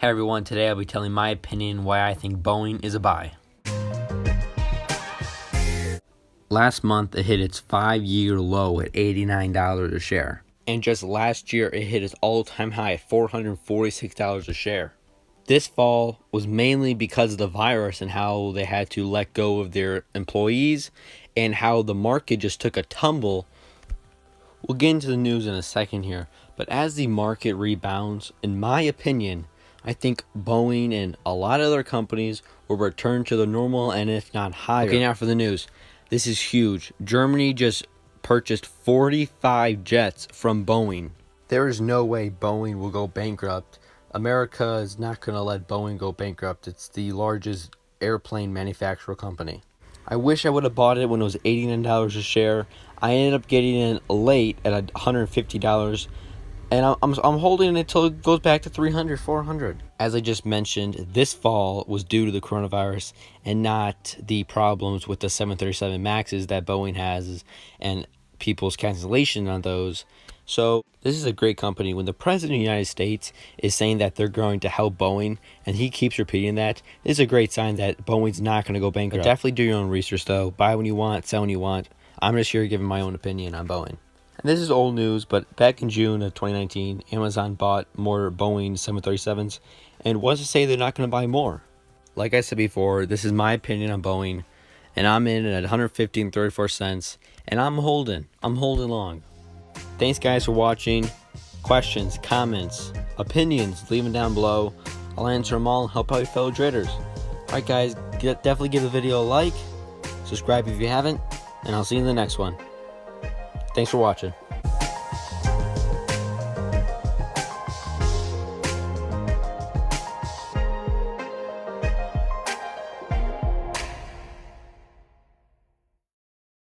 Hey everyone, today I'll be telling my opinion why I think Boeing is a buy. Last month it hit its 5-year low at $89 a share. And just last year it hit its all-time high at $446 a share. This fall was mainly because of the virus and how they had to let go of their employees and how the market just took a tumble. We'll get into the news in a second here, but as the market rebounds, in my opinion, I think Boeing and a lot of other companies will return to the normal and if not higher. Okay, now for the news. This is huge. Germany just purchased 45 jets from Boeing. There is no way Boeing will go bankrupt. America is not going to let Boeing go bankrupt. It's the largest airplane manufacturer company. I wish I would have bought it when it was $89 a share. I ended up getting it late at $150. And I'm holding it until it goes back to 300, 400. As I just mentioned, this fall was due to the coronavirus and not the problems with the 737 MAXs that Boeing has and people's cancellation on those. So this is a great company. When the President of the United States is saying that they're going to help Boeing, and he keeps repeating that, this is a great sign that Boeing's not going to go bankrupt. Definitely do your own research, though. Buy when you want, sell when you want. I'm just here giving my own opinion on Boeing. And this is old news, but back in June of 2019, Amazon bought more Boeing 737s and wants to say they're not going to buy more. Like I said before, this is my opinion on Boeing, and I'm in at 150.34 cents, and I'm holding long. Thanks guys for watching. Questions, comments, opinions, leave them down below. I'll answer them all and help out your fellow traders. Alright guys, definitely give the video a like, subscribe if you haven't, and I'll see you in the next one. Thanks for watching.